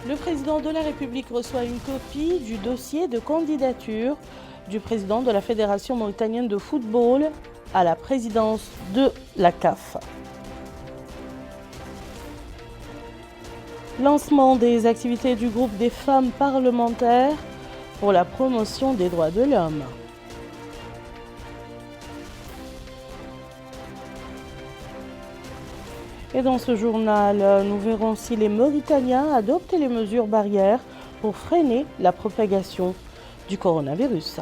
Le président de la République reçoit une copie du dossier de candidature du président de la Fédération mauritanienne de football à la présidence de la CAF. Lancement des activités du groupe des femmes parlementaires pour la promotion des droits de l'homme. Et dans ce journal, nous verrons si les Mauritaniens adoptent les mesures barrières pour freiner la propagation du coronavirus.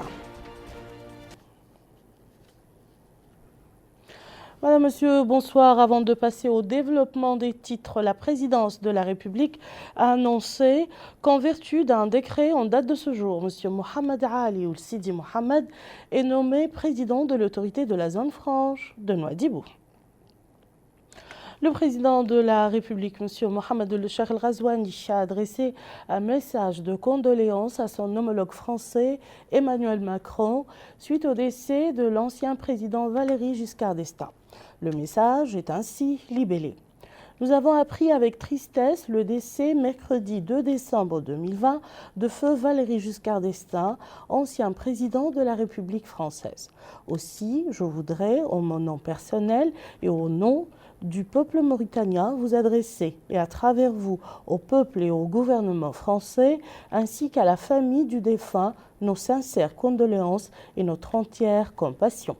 Madame, Monsieur, bonsoir. Avant de passer au développement des titres, la présidence de la République a annoncé qu'en vertu d'un décret en date de ce jour, Monsieur Mohamed Ali Ould Sidi Mohamed est nommé président de l'autorité de la zone franche de Nouadhibou. Le président de la République, M. Mohamed El-Cheikh El-Ghazouani, a adressé un message de condoléances à son homologue français Emmanuel Macron suite au décès de l'ancien président Valéry Giscard d'Estaing. Le message est ainsi libellé. Nous avons appris avec tristesse le décès mercredi 2 décembre 2020 de feu Valéry Giscard d'Estaing, ancien président de la République française. Aussi, je voudrais, en mon nom personnel et au nom du peuple mauritanien, vous adresser, et à travers vous, au peuple et au gouvernement français, ainsi qu'à la famille du défunt, nos sincères condoléances et notre entière compassion.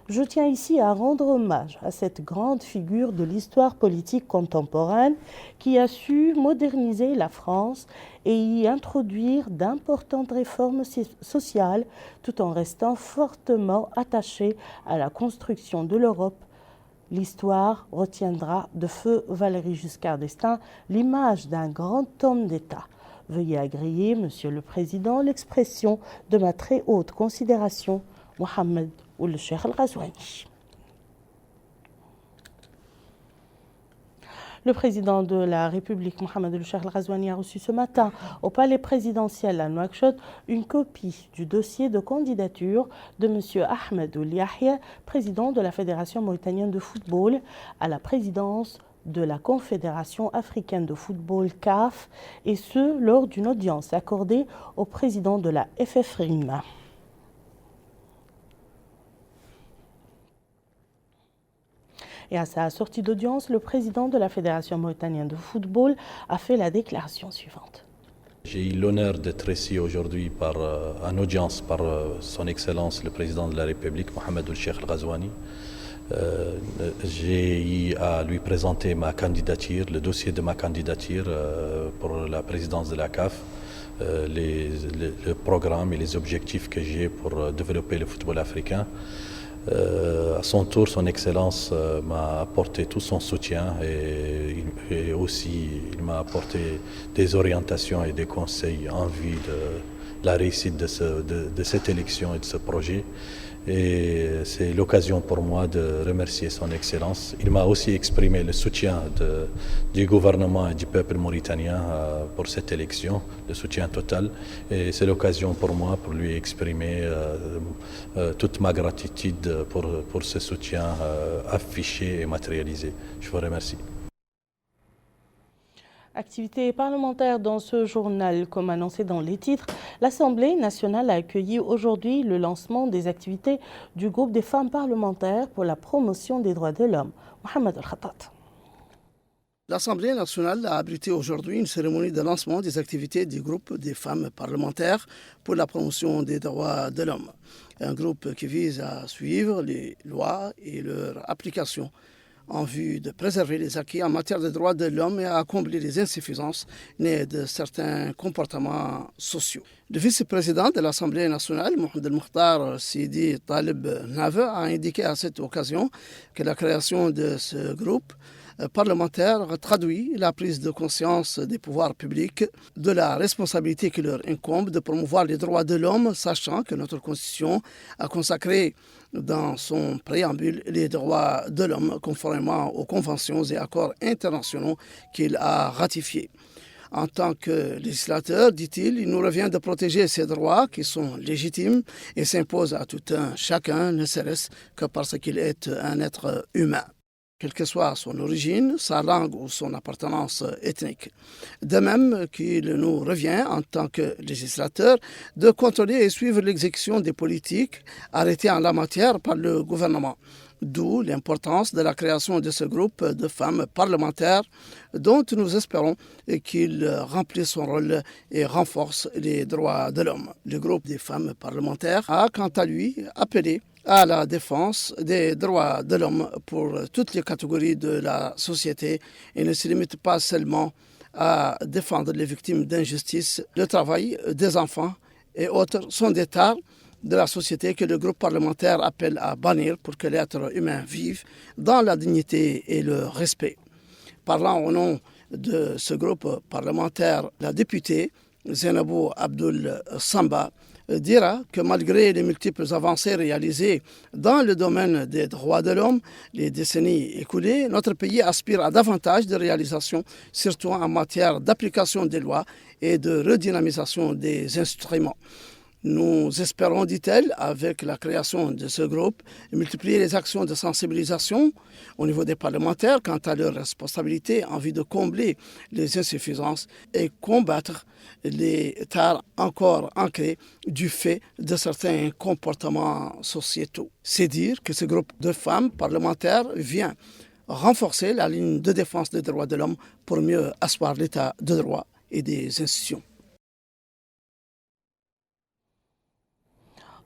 Je tiens ici à rendre hommage à cette grande figure de l'histoire politique contemporaine qui a su moderniser la France et y introduire d'importantes réformes sociales tout en restant fortement attaché à la construction de l'Europe. L'histoire retiendra de feu Valéry Giscard d'Estaing l'image d'un grand homme d'État. Veuillez agréer, Monsieur le Président, l'expression de ma très haute considération, Mohamed El-Cheikh El-Ghazouani. Le président de la République, Mohamed El-Cheikh El-Ghazouani, a reçu ce matin au palais présidentiel à Nouakchott une copie du dossier de candidature de M. Ahmed Ould Yahya, président de la Fédération mauritanienne de football, à la présidence de la Confédération africaine de football CAF, et ce lors d'une audience accordée au président de la FFRIM. Et à sa sortie d'audience, le président de la Fédération mauritanienne de football a fait la déclaration suivante. J'ai eu l'honneur d'être ici aujourd'hui en audience par son Excellence le président de la République, Mohamed El-Cheikh El-Ghazouani. J'ai eu à lui présenter ma candidature, le dossier de ma candidature pour la présidence de la CAF, le programme et les objectifs que j'ai pour développer le football africain. À son tour, son Excellence m'a apporté tout son soutien et aussi il m'a apporté des orientations et des conseils en vue de la réussite de cette élection et de ce projet. Et c'est l'occasion pour moi de remercier son Excellence. Il m'a aussi exprimé le soutien du gouvernement et du peuple mauritanien pour cette élection, le soutien total. Et c'est l'occasion pour moi pour lui exprimer toute ma gratitude pour ce soutien affiché et matérialisé. Je vous remercie. Activité parlementaire dans ce journal, comme annoncé dans les titres, l'Assemblée nationale a accueilli aujourd'hui le lancement des activités du groupe des femmes parlementaires pour la promotion des droits de l'homme. Mohamed El-Khattat. L'Assemblée nationale a abrité aujourd'hui une cérémonie de lancement des activités du groupe des femmes parlementaires pour la promotion des droits de l'homme. Un groupe qui vise à suivre les lois et leur application en vue de préserver les acquis en matière de droits de l'homme et à combler les insuffisances nées de certains comportements sociaux. Le vice-président de l'Assemblée nationale, Mohamed El-Mokhtar Sidi Talib Nave, a indiqué à cette occasion que la création de ce groupe parlementaire traduit la prise de conscience des pouvoirs publics de la responsabilité qui leur incombe de promouvoir les droits de l'homme, sachant que notre Constitution a consacré dans son préambule les droits de l'homme conformément aux conventions et accords internationaux qu'il a ratifiés. En tant que législateur, dit-il, il nous revient de protéger ces droits qui sont légitimes et s'imposent à tout un chacun, ne serait-ce que parce qu'il est un être humain. quelle que soit son origine, sa langue ou son appartenance ethnique. De même qu'il nous revient, en tant que législateurs, de contrôler et suivre l'exécution des politiques arrêtées en la matière par le gouvernement. D'où l'importance de la création de ce groupe de femmes parlementaires dont nous espérons qu'il remplisse son rôle et renforce les droits de l'homme. Le groupe des femmes parlementaires a quant à lui appelé à la défense des droits de l'homme pour toutes les catégories de la société et ne se limite pas seulement à défendre les victimes d'injustice. Le travail des enfants et autres sont des tares de la société que le groupe parlementaire appelle à bannir pour que l'être humain vive dans la dignité et le respect. Parlant au nom de ce groupe parlementaire, la députée Zainabou Abdul Samba dira que malgré les multiples avancées réalisées dans le domaine des droits de l'homme les décennies écoulées, notre pays aspire à davantage de réalisations, surtout en matière d'application des lois et de redynamisation des instruments. Nous espérons, dit-elle, avec la création de ce groupe, multiplier les actions de sensibilisation au niveau des parlementaires quant à leurs responsabilités en vue de combler les insuffisances et combattre les tares encore ancrées du fait de certains comportements sociétaux. C'est dire que ce groupe de femmes parlementaires vient renforcer la ligne de défense des droits de l'homme pour mieux asseoir l'état de droit et des institutions.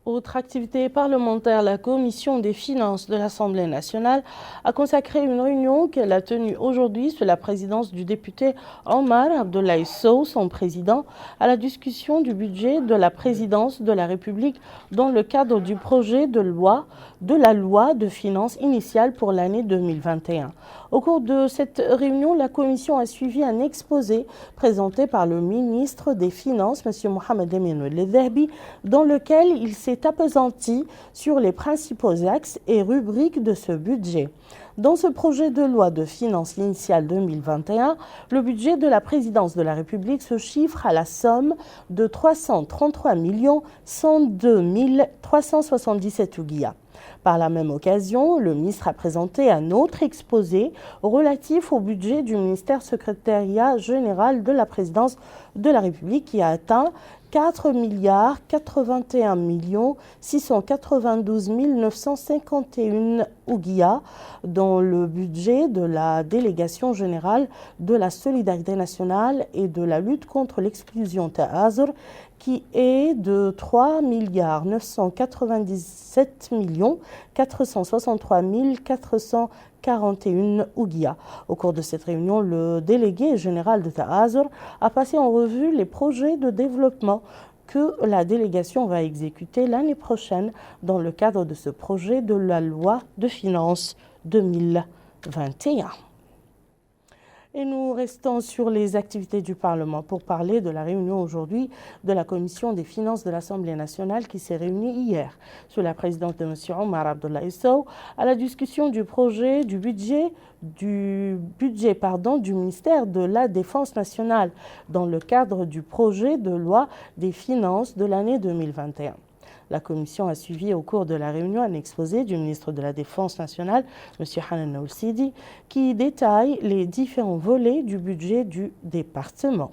Autre activité parlementaire, la Commission des finances de l'Assemblée nationale a consacré une réunion qu'elle a tenue aujourd'hui sous la présidence du député Omar Abdoulaye Sow, son président, à la discussion du budget de la présidence de la République dans le cadre du projet de la loi de finances initiale pour l'année 2021. Au cours de cette réunion, la Commission a suivi un exposé présenté par le ministre des Finances, M. Mohamed Emin El Dhahbi, dans lequel il s'est appesanti sur les principaux axes et rubriques de ce budget. Dans ce projet de loi de finances initiale 2021, le budget de la présidence de la République se chiffre à la somme de 333 102 377 ouguiyas. Par la même occasion, le ministre a présenté un autre exposé relatif au budget du ministère secrétariat général de la présidence de la République qui a atteint 4 81 692 951 ouguiyas dans le budget de la délégation générale de la solidarité nationale et de la lutte contre l'exclusion Ta'azur qui est de 3 997 463 441 ouguiyas. Au cours de cette réunion, le délégué général de Ta'azur a passé en revue les projets de développement que la délégation va exécuter l'année prochaine dans le cadre de ce projet de la loi de finances 2021. Et nous restons sur les activités du Parlement pour parler de la réunion aujourd'hui de la Commission des finances de l'Assemblée nationale qui s'est réunie hier sous la présidence de M. Omar Abdoulaye Sow à la discussion du projet du budget du ministère de la Défense nationale dans le cadre du projet de loi des finances de l'année 2021. La Commission a suivi au cours de la réunion un exposé du ministre de la Défense nationale, M. Hanan Al-Sidi, qui détaille les différents volets du budget du département.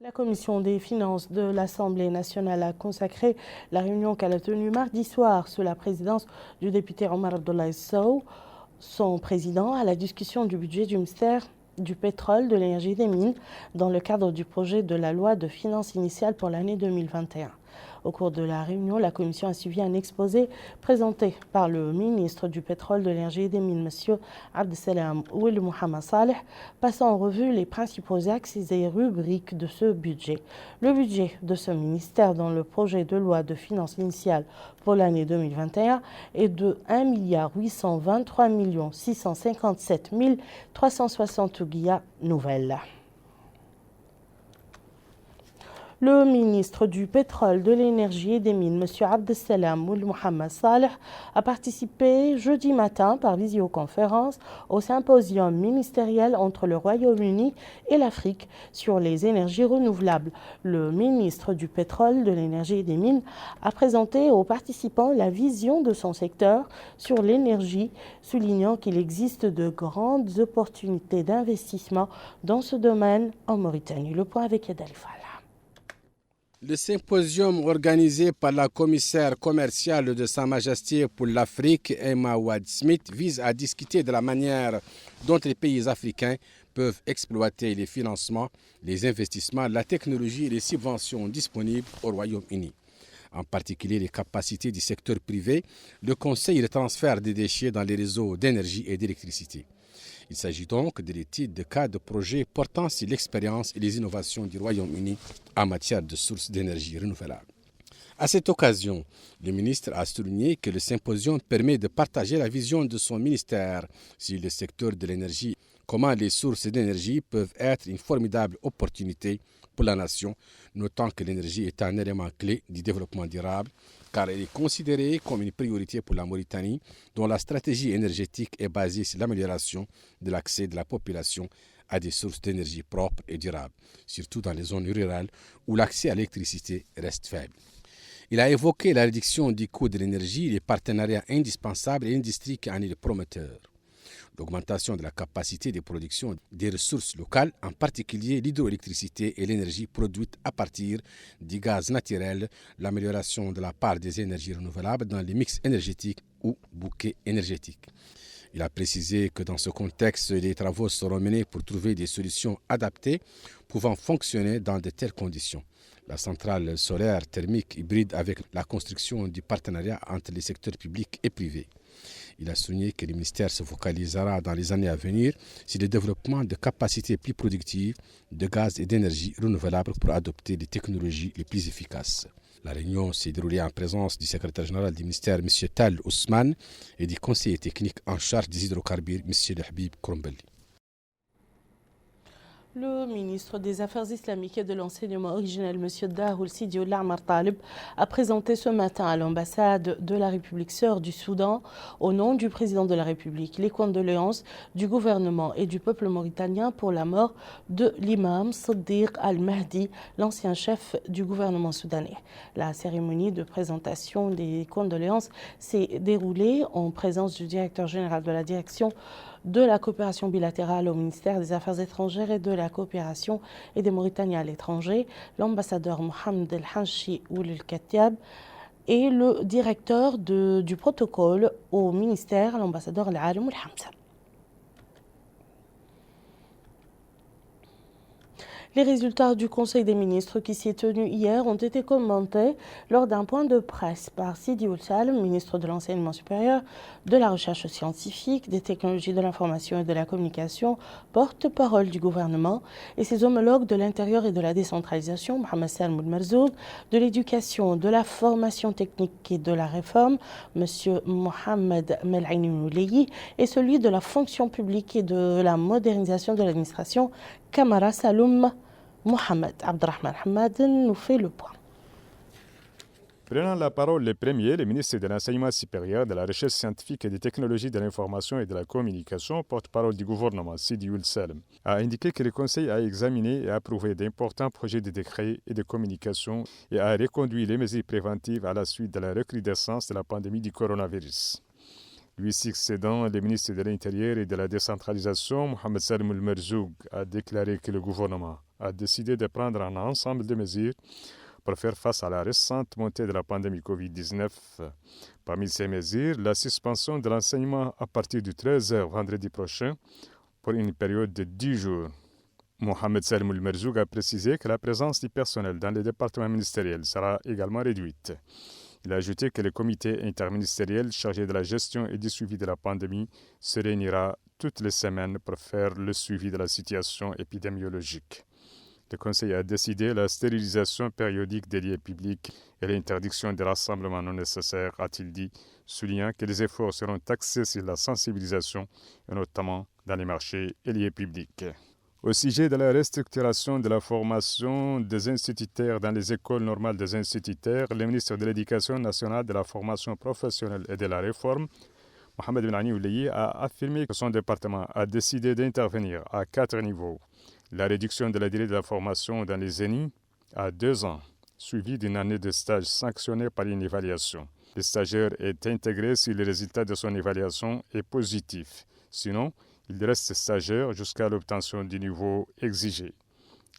La Commission des finances de l'Assemblée nationale a consacré la réunion qu'elle a tenue mardi soir sous la présidence du député Omar Abdoulaye Sow, son président, à la discussion du budget du ministère du pétrole, de l'énergie et des mines dans le cadre du projet de la loi de finances initiale pour l'année 2021. Au cours de la réunion, la Commission a suivi un exposé présenté par le ministre du Pétrole, de l'Énergie et des Mines, M. Abdeslam Ould Mohamed Saleh, passant en revue les principaux axes et rubriques de ce budget. Le budget de ce ministère dans le projet de loi de finances initiale pour l'année 2021 est de 1 823 657 360 guillas nouvelles. Le ministre du Pétrole, de l'Énergie et des Mines, M. Abdeslam Ould Mohamed Saleh, a participé jeudi matin par visioconférence au symposium ministériel entre le Royaume-Uni et l'Afrique sur les énergies renouvelables. Le ministre du Pétrole, de l'Énergie et des Mines a présenté aux participants la vision de son secteur sur l'énergie, soulignant qu'il existe de grandes opportunités d'investissement dans ce domaine en Mauritanie. Le point avec Yadal Fall. Le symposium organisé par la commissaire commerciale de Sa Majesté pour l'Afrique, Emma Wade-Smith, vise à discuter de la manière dont les pays africains peuvent exploiter les financements, les investissements, la technologie et les subventions disponibles au Royaume-Uni. En particulier les capacités du secteur privé, le conseil et le transfert des déchets dans les réseaux d'énergie et d'électricité. Il s'agit donc de l'étude de cas de projets portant sur l'expérience et les innovations du Royaume-Uni en matière de sources d'énergie renouvelables. À cette occasion, le ministre a souligné que le symposium permet de partager la vision de son ministère sur le secteur de l'énergie, comment les sources d'énergie peuvent être une formidable opportunité pour la nation, notant que l'énergie est un élément clé du développement durable, car elle est considérée comme une priorité pour la Mauritanie, dont la stratégie énergétique est basée sur l'amélioration de l'accès de la population à des sources d'énergie propres et durables, surtout dans les zones rurales où l'accès à l'électricité reste faible. Il a évoqué la réduction du coût de l'énergie, les partenariats indispensables et l'industrie qui en est le promoteur. L'augmentation de la capacité de production des ressources locales, en particulier l'hydroélectricité et l'énergie produite à partir du gaz naturel, l'amélioration de la part des énergies renouvelables dans les mix énergétiques ou bouquets énergétiques. Il a précisé que dans ce contexte, les travaux seront menés pour trouver des solutions adaptées pouvant fonctionner dans de telles conditions. La centrale solaire thermique hybride avec la construction du partenariat entre les secteurs publics et privés. Il a souligné que le ministère se focalisera dans les années à venir sur le développement de capacités plus productives de gaz et d'énergie renouvelables pour adopter les technologies les plus efficaces. La réunion s'est déroulée en présence du secrétaire général du ministère, M. Tal Ousmane, et du conseiller technique en charge des hydrocarbures, M. Habib Koumbeli. Le ministre des Affaires islamiques et de l'enseignement originel, M. Dahoul Sidi Ould Talib, a présenté ce matin à l'ambassade de la République sœur du Soudan, au nom du président de la République, les condoléances du gouvernement et du peuple mauritanien pour la mort de l'imam Siddiq al-Mahdi, l'ancien chef du gouvernement soudanais. La cérémonie de présentation des condoléances s'est déroulée en présence du directeur général de la direction de la coopération bilatérale au ministère des Affaires étrangères et de la coopération et des Mauritaniens à l'étranger, l'ambassadeur Mohamed El-Hanchi Ould El-Katiab et le directeur du protocole au ministère, l'ambassadeur Al-Alim El-Hamza. Les résultats du Conseil des ministres qui s'y est tenu hier ont été commentés lors d'un point de presse par Sidi Ould Salem, ministre de l'Enseignement supérieur, de la Recherche scientifique, des technologies de l'information et de la communication, porte-parole du gouvernement, et ses homologues de l'Intérieur et de la décentralisation, Mohamed Salem Ould Merzoug, de l'Éducation, de la formation technique et de la réforme, M. Mohamed Mel'aini Mouleyi, et celui de la fonction publique et de la modernisation de l'administration, Kamara Saloum Mohamed. Abdrahman Hamad nous fait le point. Prenant la parole le premier, le ministre de l'Enseignement supérieur, de la Recherche scientifique et des technologies de l'information et de la communication, porte-parole du gouvernement, Sidi Ould Salem, a indiqué que le Conseil a examiné et approuvé d'importants projets de décrets et de communication et a reconduit les mesures préventives à la suite de la recrudescence de la pandémie du coronavirus. Lui succédant, le ministre de l'Intérieur et de la décentralisation, Mohamed Salem Ould Merzoug, a déclaré que le gouvernement a décidé de prendre un ensemble de mesures pour faire face à la récente montée de la pandémie Covid-19. Parmi ces mesures, la suspension de l'enseignement à partir du 13h vendredi prochain pour une période de 10 jours. Mohamed Salim El-Merzoug a précisé que la présence du personnel dans les départements ministériels sera également réduite. Il a ajouté que le comité interministériel chargé de la gestion et du suivi de la pandémie se réunira toutes les semaines pour faire le suivi de la situation épidémiologique. Le Conseil a décidé la stérilisation périodique des lieux publics et l'interdiction des rassemblements non nécessaires, a-t-il dit, soulignant que les efforts seront axés sur la sensibilisation, et notamment dans les marchés et lieux publics. Au sujet de la restructuration de la formation des instituteurs dans les écoles normales des instituteurs, le ministre de l'Éducation nationale, de la formation professionnelle et de la réforme, Mohamed Ben Oulaye, a affirmé que son département a décidé d'intervenir à 4 niveaux. La réduction de la durée de la formation dans les ENI à 2 ans, suivie d'une année de stage sanctionnée par une évaluation. Le stagiaire est intégré si le résultat de son évaluation est positif. Sinon, il reste stagiaire jusqu'à l'obtention du niveau exigé.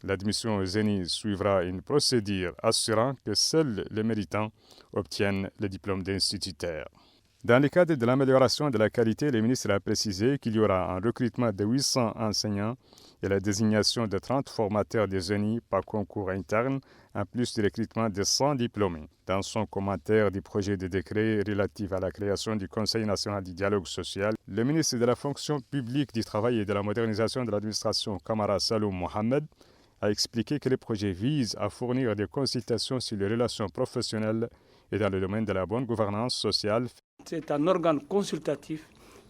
L'admission aux ENI suivra une procédure assurant que seuls les méritants obtiennent le diplôme d'instituteur. Dans le cadre de l'amélioration de la qualité, le ministre a précisé qu'il y aura un recrutement de 800 enseignants et la désignation de 30 formateurs des ENI par concours interne, en plus du recrutement de 100 diplômés. Dans son commentaire du projet de décret relatif à la création du Conseil national du dialogue social, le ministre de la fonction publique, du travail et de la modernisation de l'administration, Kamara Saloum Mohamed, a expliqué que le projet vise à fournir des consultations sur les relations professionnelles et dans le domaine de la bonne gouvernance sociale. C'est un organe consultatif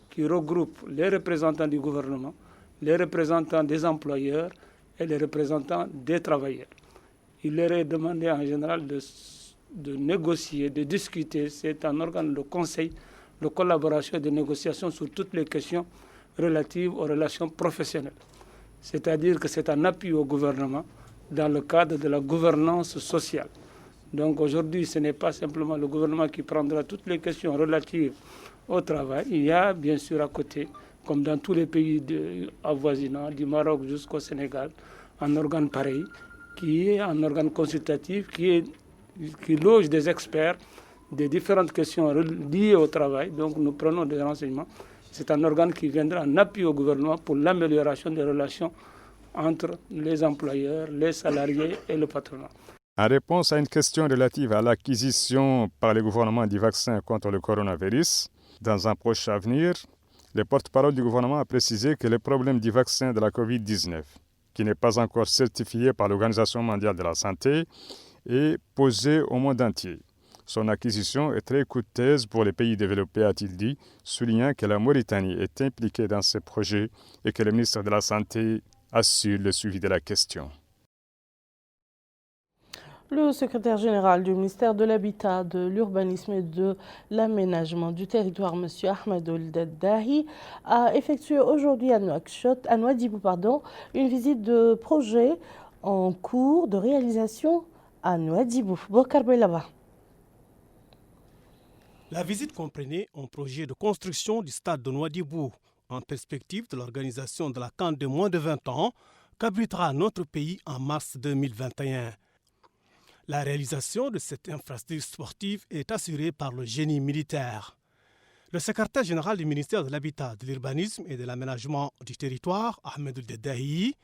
qui regroupe les représentants du gouvernement, les représentants des employeurs et les représentants des travailleurs. Il leur est demandé en général de négocier, de discuter. C'est un organe de conseil, de collaboration et de négociation sur toutes les questions relatives aux relations professionnelles. C'est-à-dire que c'est un appui au gouvernement dans le cadre de la gouvernance sociale. Donc aujourd'hui, ce n'est pas simplement le gouvernement qui prendra toutes les questions relatives au travail. Il y a bien sûr à côté, comme dans tous les pays avoisinants, du Maroc jusqu'au Sénégal, un organe pareil, qui est un organe consultatif, qui loge des experts des différentes questions liées au travail. Donc nous prenons des renseignements. C'est un organe qui viendra en appui au gouvernement pour l'amélioration des relations entre les employeurs, les salariés et le patronat. En réponse à une question relative à l'acquisition par le gouvernement du vaccin contre le coronavirus, dans un proche avenir, le porte-parole du gouvernement a précisé que le problème du vaccin de la COVID-19, qui n'est pas encore certifié par l'Organisation mondiale de la santé, est posé au monde entier. Son acquisition est très coûteuse pour les pays développés, a-t-il dit, soulignant que la Mauritanie est impliquée dans ce projet et que le ministre de la Santé assure le suivi de la question. Le secrétaire général du ministère de l'Habitat, de l'Urbanisme et de l'Aménagement du territoire, M. Ahmed Ould-Dahi, a effectué aujourd'hui à Nouadhibou, une visite de projet en cours de réalisation à Nouadhibou. Bokar Belaba. La visite comprenait un projet de construction du stade de Nouadhibou en perspective de l'organisation de la CAN de moins de 20 ans qu'abritera notre pays en mars 2021. La réalisation de cette infrastructure sportive est assurée par le génie militaire. Le secrétaire général du ministère de l'Habitat, de l'Urbanisme et de l'Aménagement du territoire, Ahmed Ould-Dahi,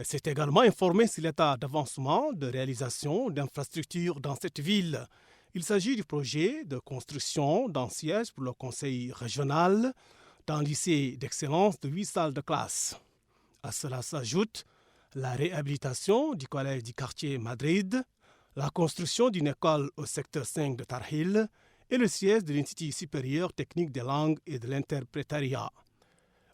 s'est également informé sur l'état d'avancement de réalisation d'infrastructures dans cette ville. Il s'agit du projet de construction d'un siège pour le conseil régional d'un lycée d'excellence de 8 salles de classe. À cela s'ajoute la réhabilitation du collège du quartier Madrid, la construction d'une école au secteur 5 de Tarhil et le siège de l'Institut supérieur technique des langues et de l'interprétariat.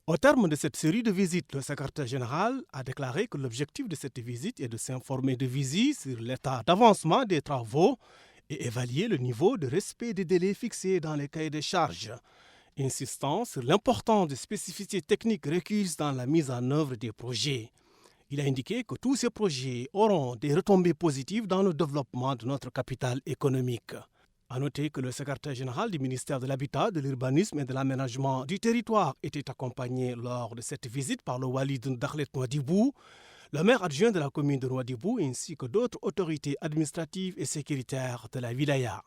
Au terme de cette série de visites, le secrétaire général a déclaré que l'objectif de cette visite est de s'informer de visu sur l'état d'avancement des travaux et évaluer le niveau de respect des délais fixés dans les cahiers de charges, insistant sur l'importance des spécificités techniques requises dans la mise en œuvre des projets. Il a indiqué que tous ces projets auront des retombées positives dans le développement de notre capital économique. A noter que le secrétaire général du ministère de l'Habitat, de l'Urbanisme et de l'Aménagement du territoire était accompagné lors de cette visite par le wali de Dakhlet Nouadhibou, le maire adjoint de la commune de Nouadhibou ainsi que d'autres autorités administratives et sécuritaires de la wilaya.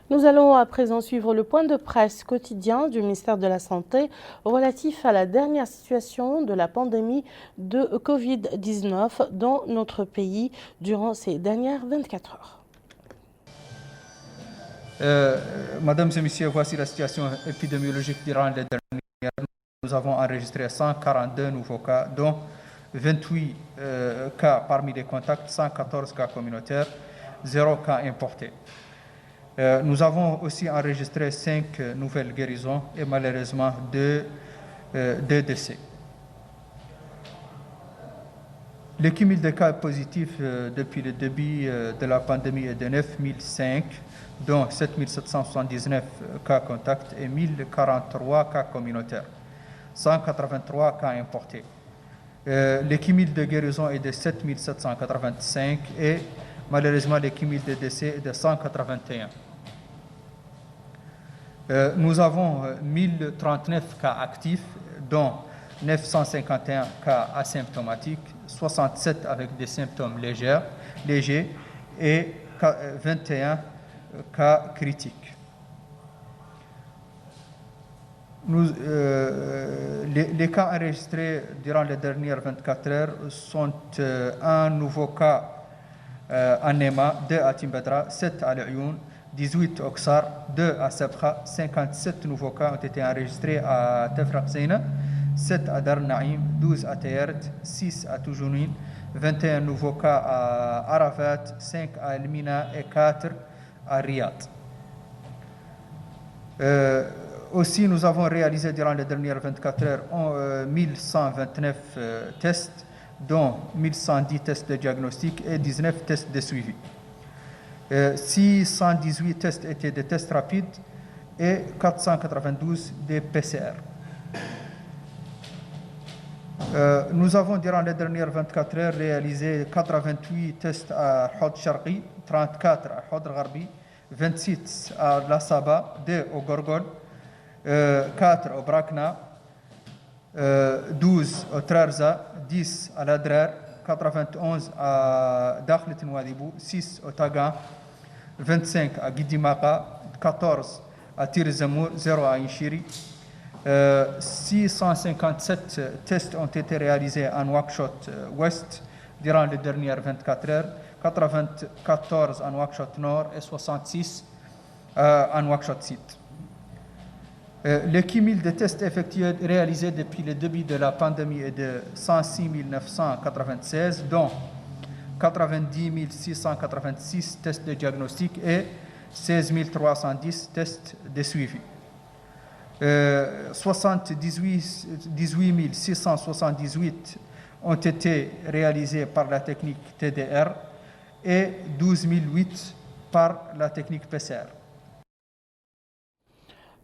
Nous allons à présent suivre le point de presse quotidien du ministère de la Santé relatif à la dernière situation de la pandémie de Covid-19 dans notre pays durant ces dernières 24 heures. Mesdames et messieurs, voici la situation épidémiologique durant les dernières heures. Nous avons enregistré 142 nouveaux cas, dont 28 cas parmi les contacts, 114 cas communautaires, 0 cas importés. Nous avons aussi enregistré 5 nouvelles guérisons et malheureusement 2 décès. Le cumul de cas positifs depuis le début de la pandémie est de 9005, dont 7779 cas contacts et 1043 cas communautaires, 183 cas importés. Le cumul de guérison est de 7785 et malheureusement le cumul de décès est de 181. Nous avons 1039 cas actifs, dont 951 cas asymptomatiques, 67 avec des symptômes légers et 21 cas critiques. Les cas enregistrés durant les dernières 24 heures sont un nouveau cas à Nema, 2 à Timbedra, 7 à Lioun, 18 au Ksar, 2 à Sabha, 57 nouveaux cas ont été enregistrés à Tefraq Zeyna, 7 à Dar Naïm, 12 à Tayert, 6 à Toujounin, 21 nouveaux cas à Arafat, 5 à El Mina et 4 à Riyad. Aussi, nous avons réalisé durant les dernières 24 heures 1129 tests, dont 1110 tests de diagnostic et 19 tests de suivi. 618 tests étaient des tests rapides et 492 des PCR. Nous avons, durant les dernières 24 heures, réalisé 88 tests à Hod Sharqi, 34 à Hod Gharbi, 26 à La Saba, 2 au Gorgol, 4 au Brakna, 12 au Trarza, 10 à Ladrar, 91 à Dakhlet Nouadhibou, 6 au Tagan, 25 à Guidimaka, 14 à Tir Zamour, 0 à Inchiri. 657 tests ont été réalisés en Nouakchott Ouest durant les dernières 24 heures, 94 en Nouakchott Nord et 66 en Nouakchott Sud. Le cumul de tests effectués réalisés depuis le début de la pandémie est de 106 996, dont 90 686 tests de diagnostic et 16 310 tests de suivi. 78 678 ont été réalisés par la technique TDR et 12 008 par la technique PCR.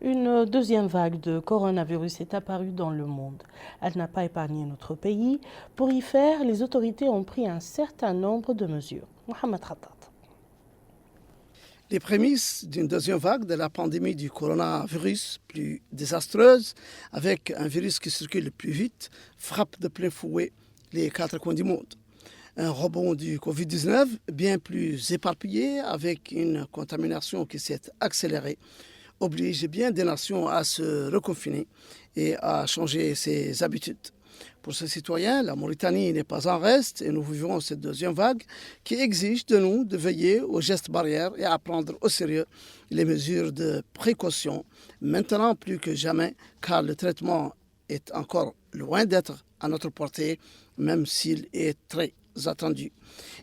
Une deuxième vague de coronavirus est apparue dans le monde. Elle n'a pas épargné notre pays. Pour y faire, les autorités ont pris un certain nombre de mesures. Mohamed Khattat. Les prémices d'une deuxième vague de la pandémie du coronavirus, plus désastreuse, avec un virus qui circule plus vite, frappe de plein fouet les 4 coins du monde. Un rebond du Covid-19 bien plus éparpillé, avec une contamination qui s'est accélérée, oblige bien des nations à se reconfiner et à changer ses habitudes. Pour ces citoyens, la Mauritanie n'est pas en reste et nous vivons cette deuxième vague qui exige de nous de veiller aux gestes barrières et à prendre au sérieux les mesures de précaution, maintenant plus que jamais, car le traitement est encore loin d'être à notre portée, même s'il est très attendu.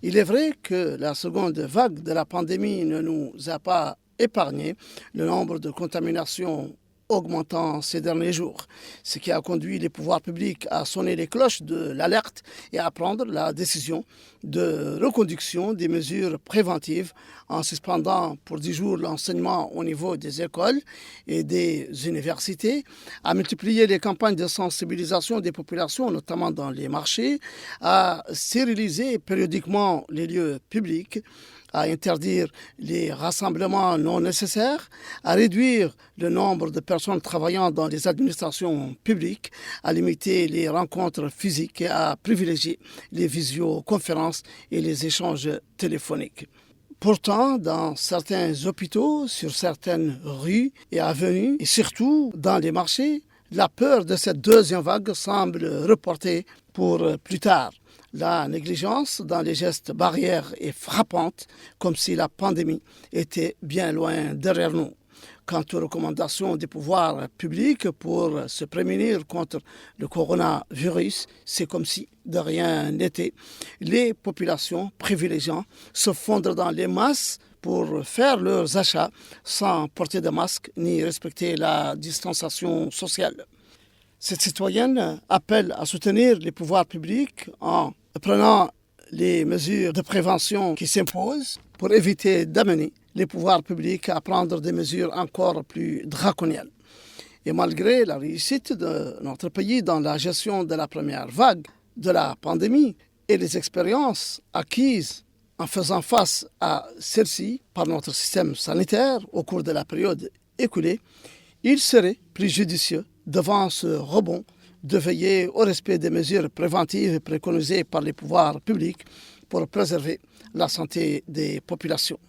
Il est vrai que la seconde vague de la pandémie ne nous a pas épargné, le nombre de contaminations augmentant ces derniers jours, ce qui a conduit les pouvoirs publics à sonner les cloches de l'alerte et à prendre la décision de reconduction des mesures préventives en suspendant pour 10 jours l'enseignement au niveau des écoles et des universités, à multiplier les campagnes de sensibilisation des populations, notamment dans les marchés, à stériliser périodiquement les lieux publics, à interdire les rassemblements non nécessaires, à réduire le nombre de personnes travaillant dans les administrations publiques, à limiter les rencontres physiques et à privilégier les visioconférences et les échanges téléphoniques. Pourtant, dans certains hôpitaux, sur certaines rues et avenues, et surtout dans les marchés, la peur de cette deuxième vague semble reportée pour plus tard. La négligence dans les gestes barrières est frappante, comme si la pandémie était bien loin derrière nous. Quant aux recommandations des pouvoirs publics pour se prémunir contre le coronavirus, c'est comme si de rien n'était. Les populations privilégiant se fondre dans les masses pour faire leurs achats sans porter de masque ni respecter la distanciation sociale. Cette citoyenne appelle à soutenir les pouvoirs publics en prenant les mesures de prévention qui s'imposent pour éviter d'amener les pouvoirs publics à prendre des mesures encore plus draconiennes. Et malgré la réussite de notre pays dans la gestion de la première vague de la pandémie et les expériences acquises en faisant face à celle-ci par notre système sanitaire au cours de la période écoulée, il serait plus judicieux, devant ce rebond, de veiller au respect des mesures préventives préconisées par les pouvoirs publics pour préserver la santé des populations.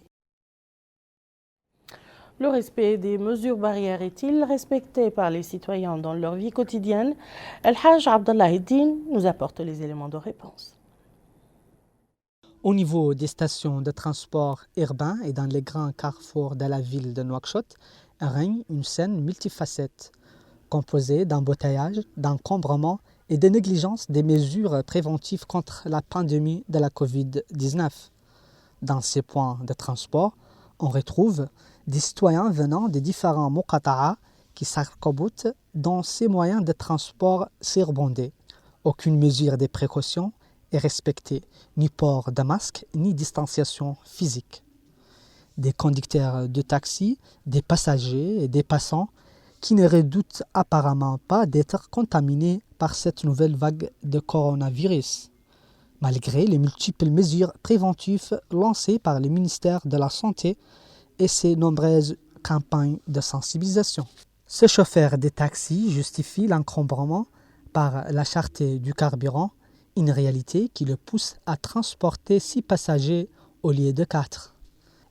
Le respect des mesures barrières est-il respecté par les citoyens dans leur vie quotidienne? El Haj Abdallah Eddine nous apporte les éléments de réponse. Au niveau des stations de transport urbain et dans les grands carrefours de la ville de Nouakchott, règne une scène multifacette, composée d'embouteillages, d'encombrements et de négligence des mesures préventives contre la pandémie de la Covid-19. Dans ces points de transport, on retrouve des citoyens venant des différents muqata'a qui s'arc-boutent dans ces moyens de transport surbondés. Aucune mesure de précaution est respectée, ni port de masque, ni distanciation physique. Des conducteurs de taxi, des passagers et des passants qui ne redoutent apparemment pas d'être contaminés par cette nouvelle vague de coronavirus, malgré les multiples mesures préventives lancées par le ministère de la Santé et ses nombreuses campagnes de sensibilisation. Ce chauffeur de taxi justifie l'encombrement par la cherté du carburant, une réalité qui le pousse à transporter 6 passagers au lieu de 4.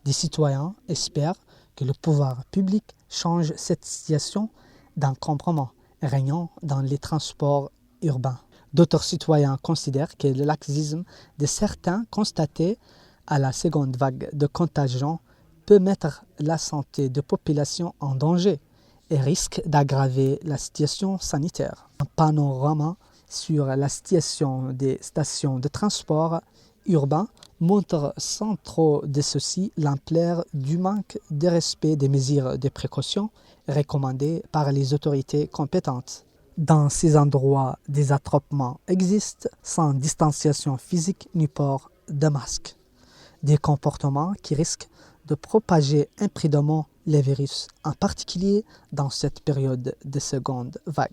Des citoyens espèrent que le pouvoir public change cette situation d'encombrement régnant dans les transports urbains. D'autres citoyens considèrent que le laxisme de certains constaté à la seconde vague de contagion peut mettre la santé de population en danger et risque d'aggraver la situation sanitaire. Un panorama sur la situation des stations de transport urbain montre sans trop de soucis l'ampleur du manque de respect des mesures de précaution recommandées par les autorités compétentes. Dans ces endroits, des attroupements existent sans distanciation physique ni port de masque. Des comportements qui risquent de propager imprudemment les virus, en particulier dans cette période de seconde vague.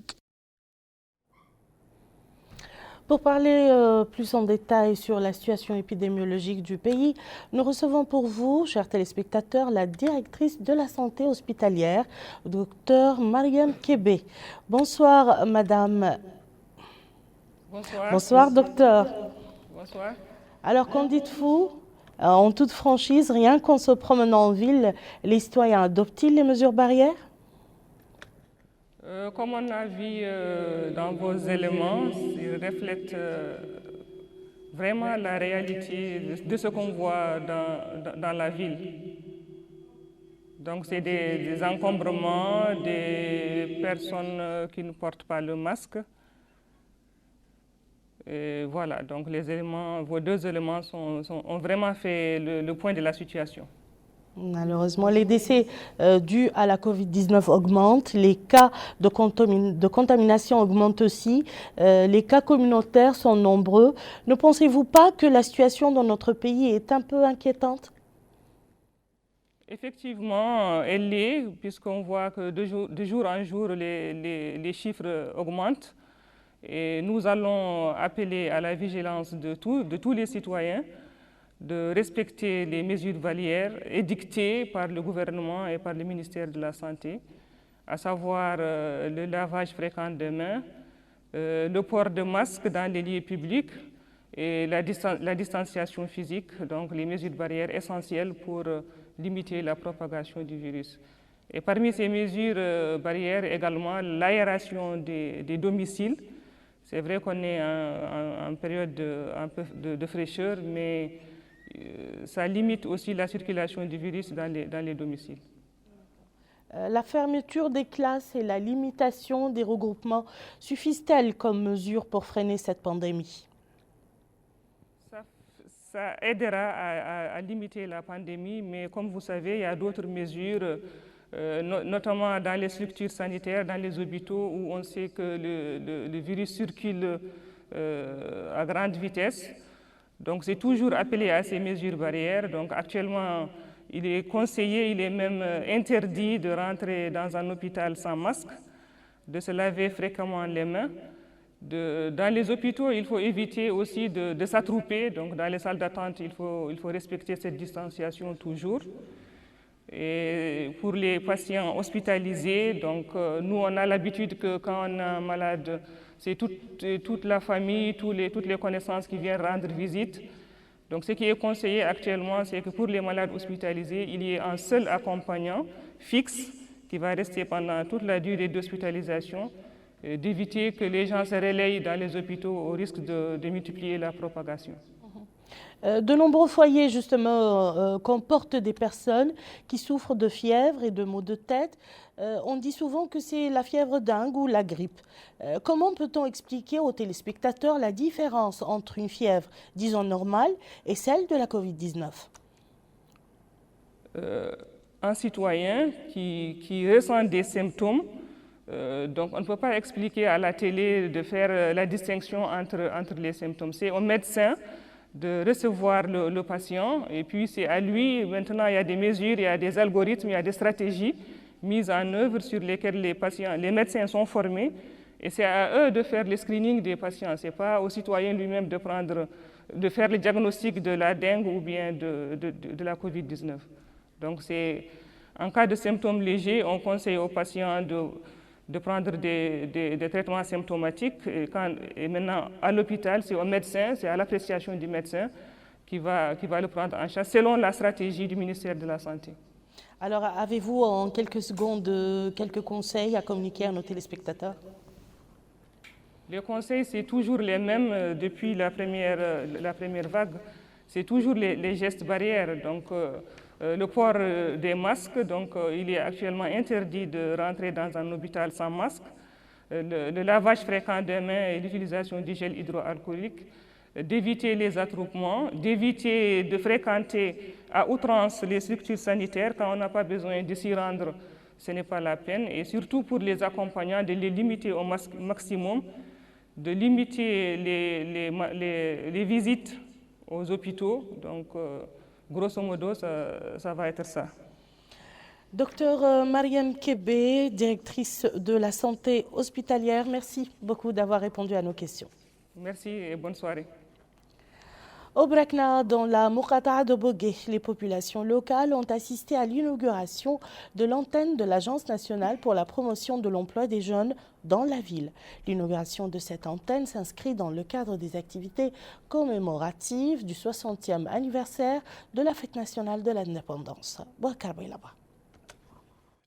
Pour parler plus en détail sur la situation épidémiologique du pays, nous recevons pour vous, chers téléspectateurs, la directrice de la santé hospitalière, Dr Mariam Kébé. Bonsoir, madame. Bonsoir. Bonsoir, docteur. Bonsoir. Alors, qu'en dites-vous? En toute franchise, rien qu'en se promenant en ville, les citoyens adoptent-ils les mesures barrières? Comme on a vu dans vos éléments, ils reflètent vraiment la réalité de ce qu'on voit dans la ville. Donc c'est des encombrements, des personnes qui ne portent pas le masque. Et voilà, donc les éléments, vos 2 éléments ont vraiment fait le point de la situation. Malheureusement, les décès dus à la Covid-19 augmentent, les cas de contamination augmentent aussi, les cas communautaires sont nombreux. Ne pensez-vous pas que la situation dans notre pays est un peu inquiétante? Effectivement, elle l'est, puisqu'on voit que de jour en jour, les chiffres augmentent. Et nous allons appeler à la vigilance de tous les citoyens de respecter les mesures barrières édictées par le gouvernement et par le ministère de la Santé, à savoir le lavage fréquent des mains, le port de masques dans les lieux publics et la distanciation physique, donc les mesures barrières essentielles pour limiter la propagation du virus. Et parmi ces mesures barrières, également l'aération des domiciles. C'est vrai qu'on est en période de fraîcheur, mais ça limite aussi la circulation du virus dans les domiciles. La fermeture des classes et la limitation des regroupements suffisent-elles comme mesure pour freiner cette pandémie? Ça aidera à limiter la pandémie, mais comme vous savez, il y a d'autres mesures, notamment dans les structures sanitaires, dans les hôpitaux, où on sait que le virus circule à grande vitesse. Donc c'est toujours appelé à ces mesures barrières. Donc actuellement, il est conseillé, il est même interdit de rentrer dans un hôpital sans masque, de se laver fréquemment les mains. Dans les hôpitaux, il faut éviter aussi de s'attrouper. Donc dans les salles d'attente, il faut respecter cette distanciation toujours. Et pour les patients hospitalisés, donc nous on a l'habitude que quand on est un malade, c'est toute la famille, toutes les connaissances qui viennent rendre visite. Donc ce qui est conseillé actuellement, c'est que pour les malades hospitalisés, il y ait un seul accompagnant fixe qui va rester pendant toute la durée d'hospitalisation, d'éviter que les gens se relayent dans les hôpitaux au risque de multiplier la propagation. De nombreux foyers, justement, comportent des personnes qui souffrent de fièvre et de maux de tête. On dit souvent que c'est la fièvre dingue ou la grippe. Comment peut-on expliquer aux téléspectateurs la différence entre une fièvre, disons normale, et celle de la Covid-19 ? Un citoyen qui ressent des symptômes, donc on ne peut pas expliquer à la télé de faire la distinction entre les symptômes. C'est au médecin de recevoir le patient, et puis c'est à lui, maintenant il y a des mesures, il y a des algorithmes, il y a des stratégies mises en œuvre sur lesquelles les médecins sont formés, et c'est à eux de faire le screening des patients. Ce n'est pas au citoyen lui-même de faire le diagnostic de la dengue ou bien de la Covid-19. Donc en cas de symptômes légers, on conseille aux patients de prendre des traitements symptomatiques. Et maintenant, à l'hôpital, c'est au médecin, c'est à l'appréciation du médecin qui va le prendre en charge selon la stratégie du ministère de la Santé. Alors, avez-vous en quelques secondes quelques conseils à communiquer à nos téléspectateurs? Les conseils, c'est toujours les mêmes depuis la première vague. C'est toujours les gestes barrières. Donc, le port des masques, donc il est actuellement interdit de rentrer dans un hôpital sans masque. Le lavage fréquent des mains et l'utilisation du gel hydroalcoolique, d'éviter les attroupements, d'éviter de fréquenter à outrance les structures sanitaires. Quand on n'a pas besoin de s'y rendre, ce n'est pas la peine. Et surtout pour les accompagnants, de les limiter au maximum, de limiter les visites aux hôpitaux. Donc, grosso modo, ça va être ça. Docteur Mariam Kébé, directrice de la santé hospitalière, merci beaucoup d'avoir répondu à nos questions. Merci et bonne soirée. Au Brakna, dans la Muqata'a de Bogué, les populations locales ont assisté à l'inauguration de l'antenne de l'Agence nationale pour la promotion de l'emploi des jeunes dans la ville. L'inauguration de cette antenne s'inscrit dans le cadre des activités commémoratives du 60e anniversaire de la Fête nationale de l'indépendance.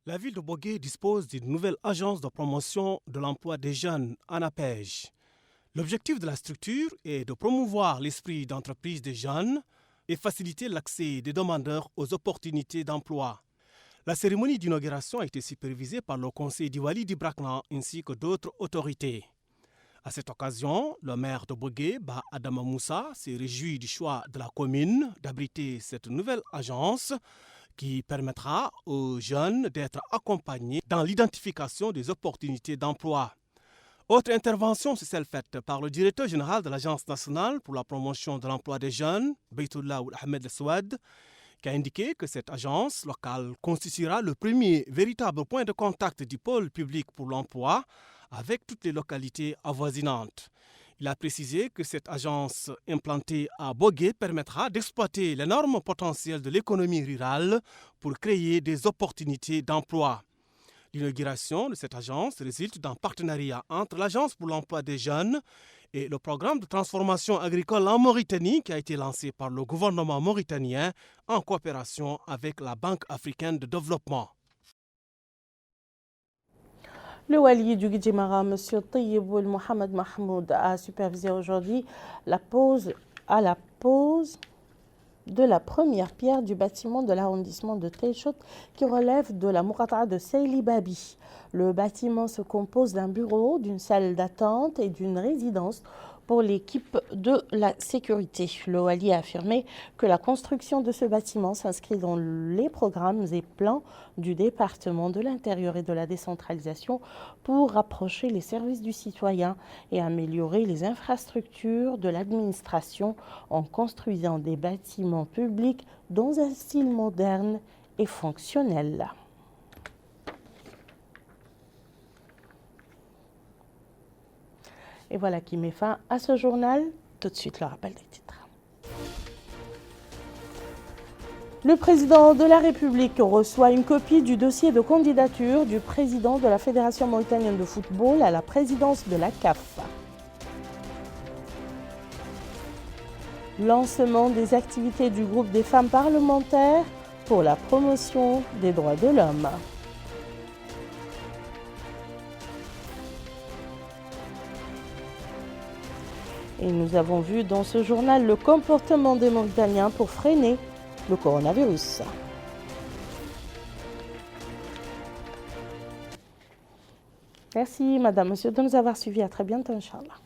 La ville de Bogué dispose d'une nouvelle agence de promotion de l'emploi des jeunes, ANAPEJ. L'objectif de la structure est de promouvoir l'esprit d'entreprise des jeunes et faciliter l'accès des demandeurs aux opportunités d'emploi. La cérémonie d'inauguration a été supervisée par le conseil d'Iwali d'Ibrakna ainsi que d'autres autorités. À cette occasion, le maire de Bogué, Ba Adama Moussa, s'est réjoui du choix de la commune d'abriter cette nouvelle agence qui permettra aux jeunes d'être accompagnés dans l'identification des opportunités d'emploi. Autre intervention, c'est celle faite par le directeur général de l'Agence nationale pour la promotion de l'emploi des jeunes, Baytullah Ahmed Souad, qui a indiqué que cette agence locale constituera le premier véritable point de contact du pôle public pour l'emploi avec toutes les localités avoisinantes. Il a précisé que cette agence implantée à Bogué permettra d'exploiter l'énorme potentiel de l'économie rurale pour créer des opportunités d'emploi. L'inauguration de cette agence résulte d'un partenariat entre l'Agence pour l'emploi des jeunes et le programme de transformation agricole en Mauritanie qui a été lancé par le gouvernement mauritanien en coopération avec la Banque africaine de développement. Le wali du Guidjimara, M. Tayyib Mohamed Mahmoud, a supervisé aujourd'hui la pose de la première pierre du bâtiment de l'arrondissement de Taïchout qui relève de la Mourata'a de Seyli Babi. Le bâtiment se compose d'un bureau, d'une salle d'attente et d'une résidence pour l'équipe de la sécurité. Le wali a affirmé que la construction de ce bâtiment s'inscrit dans les programmes et plans du département de l'Intérieur et de la décentralisation pour rapprocher les services du citoyen et améliorer les infrastructures de l'administration en construisant des bâtiments publics dans un style moderne et fonctionnel. Et voilà qui met fin à ce journal. Tout de suite, le rappel des titres. Le président de la République reçoit une copie du dossier de candidature du président de la Fédération mauritanienne de football à la présidence de la CAF. Lancement des activités du groupe des femmes parlementaires pour la promotion des droits de l'homme. Et nous avons vu dans ce journal le comportement des Mauritaniens pour freiner le coronavirus. Merci, madame, monsieur, de nous avoir suivis. À très bientôt, Inch'Allah.